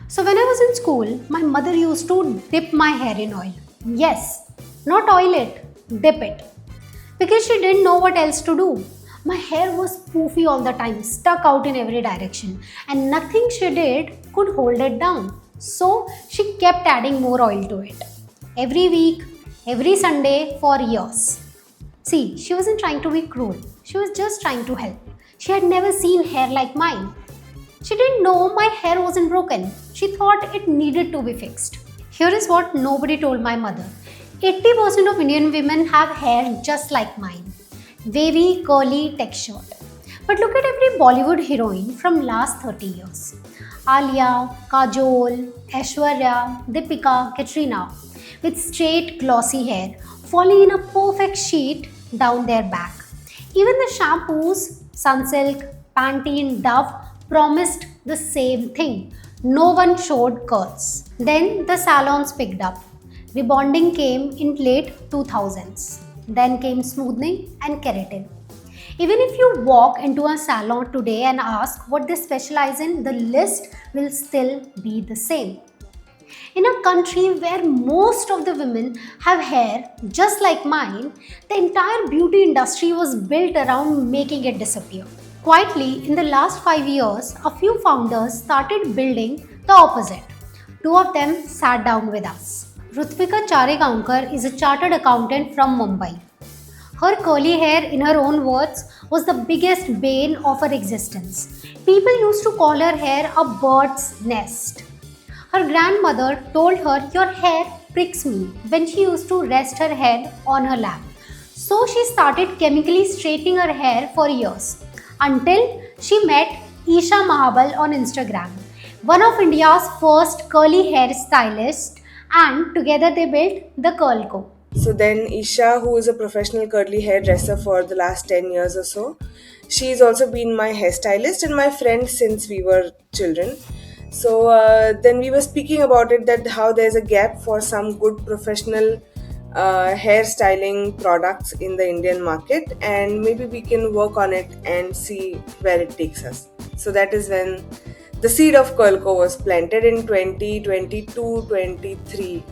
So when I was in school, my mother used to dip my hair in oil. Yes, not oil it, dip it. Because she didn't know what else to do. My hair was poofy all the time, stuck out in every direction, and nothing she did could hold it down. So she kept adding more oil to it. Every week, every Sunday for years. See, she wasn't trying to be cruel, she was just trying to help. She had never seen hair like mine. She didn't know my hair wasn't broken. She thought it needed to be fixed. Here is what nobody told my mother. 80% of Indian women have hair just like mine. Wavy, curly, textured. But look at every Bollywood heroine from last 30 years. Alia, Kajol, Aishwarya, Deepika, Katrina. With straight glossy hair falling in a perfect sheet down their back. Even the shampoos, Sunsilk, Pantene, Dove promised the same thing. No one showed curls. Then the salons picked up. Rebonding came in late 2000s. Then came smoothing and keratin. Even if you walk into a salon today and ask what they specialize in, the list will still be the same. In a country where most of the women have hair just like mine, the entire beauty industry was built around making it disappear. Quietly, in the last 5 years, a few founders started building the opposite. Two of them sat down with us. Rutvika Charegaonkar is a chartered accountant from Mumbai. Her curly hair, in her own words, was the biggest bane of her existence. People used to call her hair a bird's nest. Her grandmother told her, "Your hair pricks me," when she used to rest her head on her lap. So she started chemically straightening her hair for years until she met Isha Mahabal on Instagram, one of India's first curly hair stylists, and together they built the Curl Co. So then Isha, who is a professional curly hairdresser for the last 10 years or so, she's also been my hairstylist and my friend since we were children. So then we were speaking about it, that how there's a gap for some good professional hairstyling products in the Indian market, and maybe we can work on it and see where it takes us. So that is when the seed of Curlco was planted in 2022-23,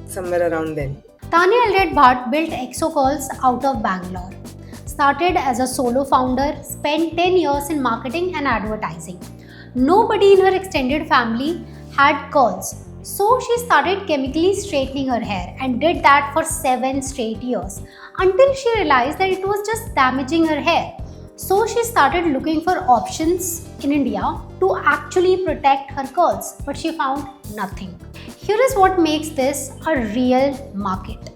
somewhere around then. Tanya Eldred Bhat built Exo Curls out of Bangalore. Started as a solo founder, spent 10 years in marketing and advertising. Nobody in her extended family had curls, so she started chemically straightening her hair and did that for 7 straight years until she realized that it was just damaging her hair. So she started looking for options in India to actually protect her curls, but she found nothing. Here is what makes this a real market.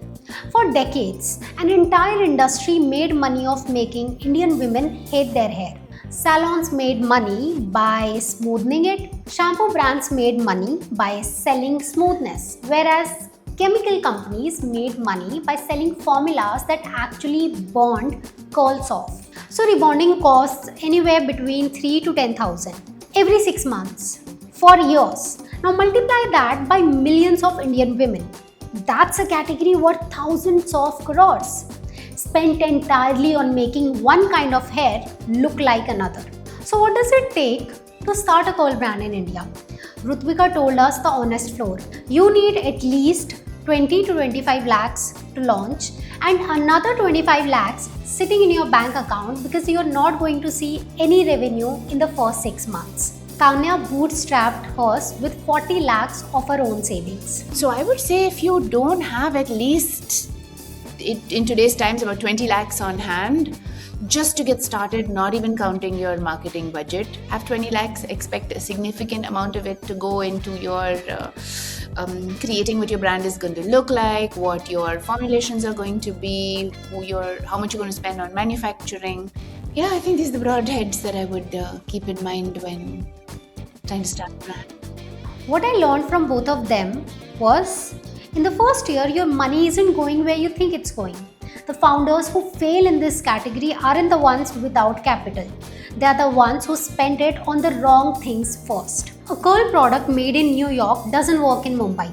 For decades, an entire industry made money off making Indian women hate their hair. Salons made money by smoothing it, shampoo brands made money by selling smoothness, whereas chemical companies made money by selling formulas that actually bond curls off. So rebonding costs anywhere between 3 to 10,000 every 6 months for years. Now multiply that by millions of Indian women. That's a category worth thousands of crores, spent entirely on making one kind of hair look like another. So what does it take to start a curl brand in India? Rutvika told us the honest floor. You need at least 20 to 25 lakhs to launch and another 25 lakhs sitting in your bank account because you are not going to see any revenue in the first 6 months. Tanya bootstrapped hers with 40 lakhs of her own savings. So I would say if you don't have at least, in today's times, about 20 lakhs on hand, just to get started, not even counting your marketing budget, have 20 lakhs, expect a significant amount of it to go into your creating what your brand is going to look like, what your formulations are going to be, how much you're going to spend on manufacturing. Yeah, I think these are the broad heads that I would keep in mind when trying to start a brand. What I learned from both of them was, in the first year, your money isn't going where you think it's going. The founders who fail in this category aren't the ones without capital. They are the ones who spend it on the wrong things first. A curl product made in New York doesn't work in Mumbai.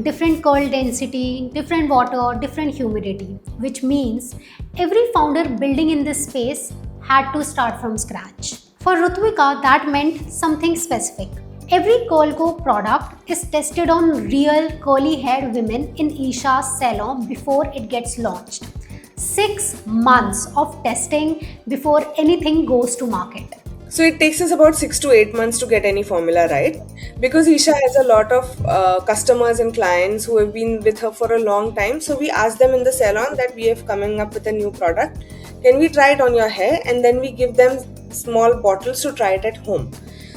Different curl density, different water, different humidity, which means every founder building in this space had to start from scratch. For Rutvika, that meant something specific. Every Curl product is tested on real curly haired women in Isha's salon before it gets launched. 6 months of testing before anything goes to market. So it takes us about 6 to 8 months to get any formula right, because Isha has a lot of customers and clients who have been with her for a long time. So we ask them in the salon that we have coming up with a new product. Can we try it on your hair? And then we give them small bottles to try it at home,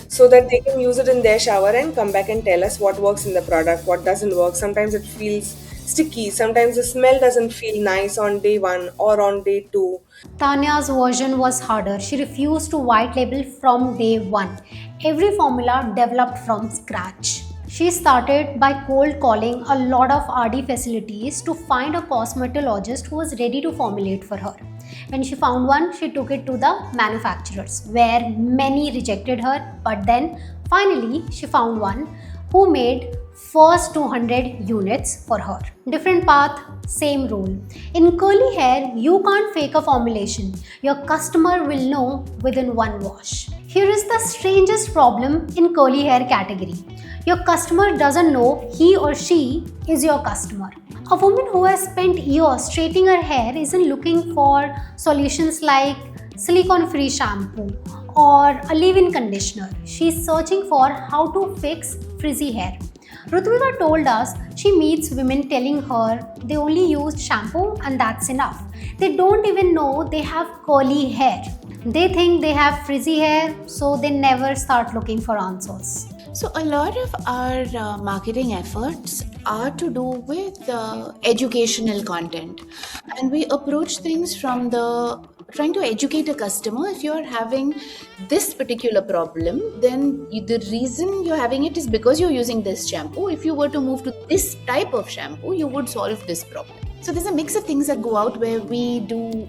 so that they can use it in their shower and come back and tell us what works in the product, what doesn't work. Sometimes it feels sticky, sometimes the smell doesn't feel nice on day 1 or on day 2. Tanya's version was harder. She refused to white label from day one. Every formula developed from scratch. She started by cold calling a lot of RD facilities to find a cosmetologist who was ready to formulate for her. When she found one, she took it to the manufacturers, where many rejected her, but then finally she found one who made first 200 units for her. Different path, same rule. In curly hair, you can't fake a formulation. Your customer will know within one wash. Here is the strangest problem in curly hair category. Your customer doesn't know he or she is your customer. A woman who has spent years straightening her hair isn't looking for solutions like silicone-free shampoo or a leave-in conditioner. She's searching for how to fix frizzy hair. Rutvika told us she meets women telling her they only use shampoo and that's enough. They don't even know they have curly hair. They think they have frizzy hair, so they never start looking for answers. So, a lot of our marketing efforts are to do with educational content, and we approach things from the trying to educate a customer. If you're having this particular problem, then the reason you're having it is because you're using this shampoo. If you were to move to this type of shampoo, you would solve this problem. So there's a mix of things that go out where we do,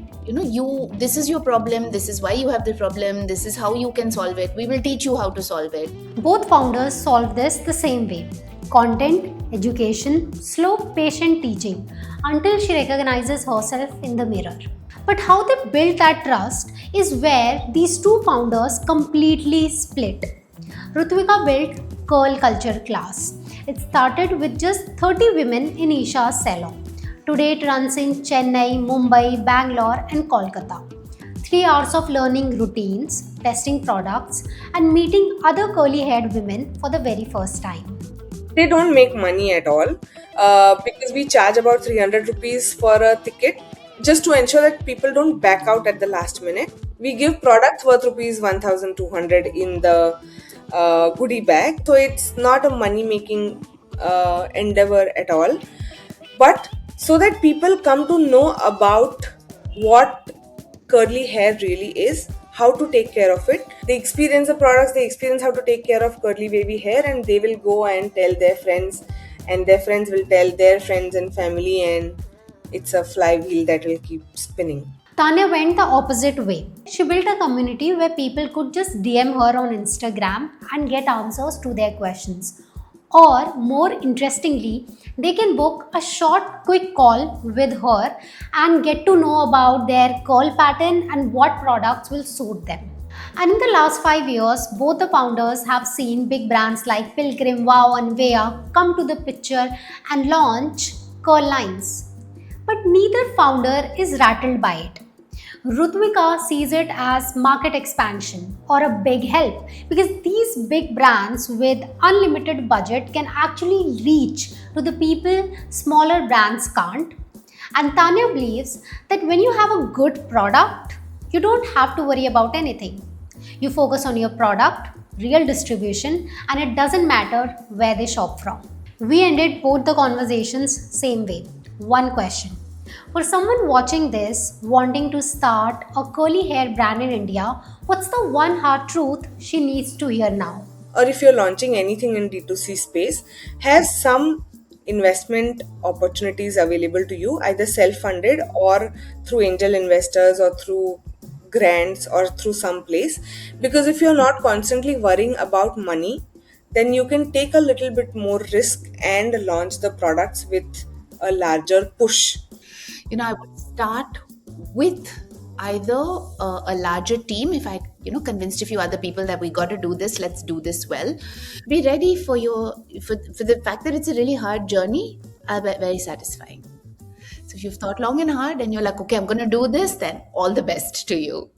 this is your problem, this is why you have the problem, this is how you can solve it. We will teach you how to solve it. Both founders solve this the same way. Content, education, slow, patient teaching until she recognizes herself in the mirror. But how they built that trust is where these two founders completely split. Rutvika built Curl Culture class. It started with just 30 women in Isha's salon. Today it runs in Chennai, Mumbai, Bangalore and Kolkata. 3 hours of learning routines, testing products and meeting other curly haired women for the very first time. They don't make money at all, because we charge about 300 rupees for a ticket just to ensure that people don't back out at the last minute. We give products worth rupees 1200 in the goodie bag, so it's not a money making endeavor at all. But so that people come to know about what curly hair really is, how to take care of it. They experience the products, they experience how to take care of curly wavy hair, and they will go and tell their friends, and their friends will tell their friends and family, and it's a flywheel that will keep spinning. Tanya went the opposite way. She built a community where people could just DM her on Instagram and get answers to their questions. Or more interestingly, they can book a short, quick call with her and get to know about their curl pattern and what products will suit them. And in the last 5 years, both the founders have seen big brands like Pilgrim, Wow, and Vea come to the picture and launch curl lines. But neither founder is rattled by it. Rutvika sees it as market expansion or a big help, because these big brands with unlimited budget can actually reach to the people smaller brands can't. And Tanya believes that when you have a good product, you don't have to worry about anything. You focus on your product, real distribution, and it doesn't matter where they shop from. We ended both the conversations same way. One question. For someone watching this, wanting to start a curly hair brand in India, what's the one hard truth she needs to hear now? Or if you're launching anything in D2C space, have some investment opportunities available to you, either self-funded or through angel investors or through grants or through some place. Because if you're not constantly worrying about money, then you can take a little bit more risk and launch the products with a larger push. I would start with either a larger team convinced a few other people that we got to do this. Let's do this well. Be ready for the fact that it's a really hard journey, very satisfying. So if you've thought long and hard and you're like, okay, I'm going to do this, then all the best to you.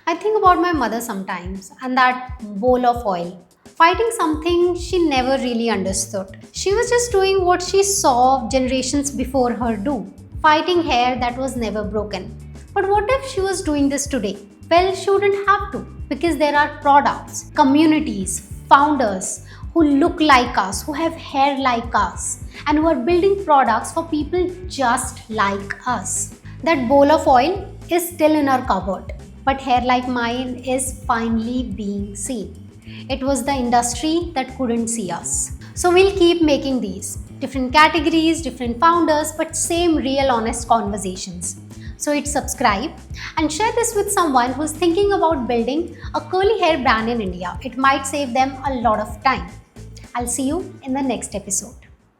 I think about my mother sometimes and that bowl of oil, fighting something she never really understood. She was just doing what she saw generations before her do, fighting hair that was never broken. But what if she was doing this today? Well, she wouldn't have to, because there are products, communities, founders who look like us, who have hair like us, and who are building products for people just like us. That bowl of oil is still in our cupboard, but hair like mine is finally being seen. It was the industry that couldn't see us. So we'll keep making these. Different categories, different founders, but same real honest conversations. So hit subscribe and share this with someone who's thinking about building a curly hair brand in India. It might save them a lot of time. I'll see you in the next episode.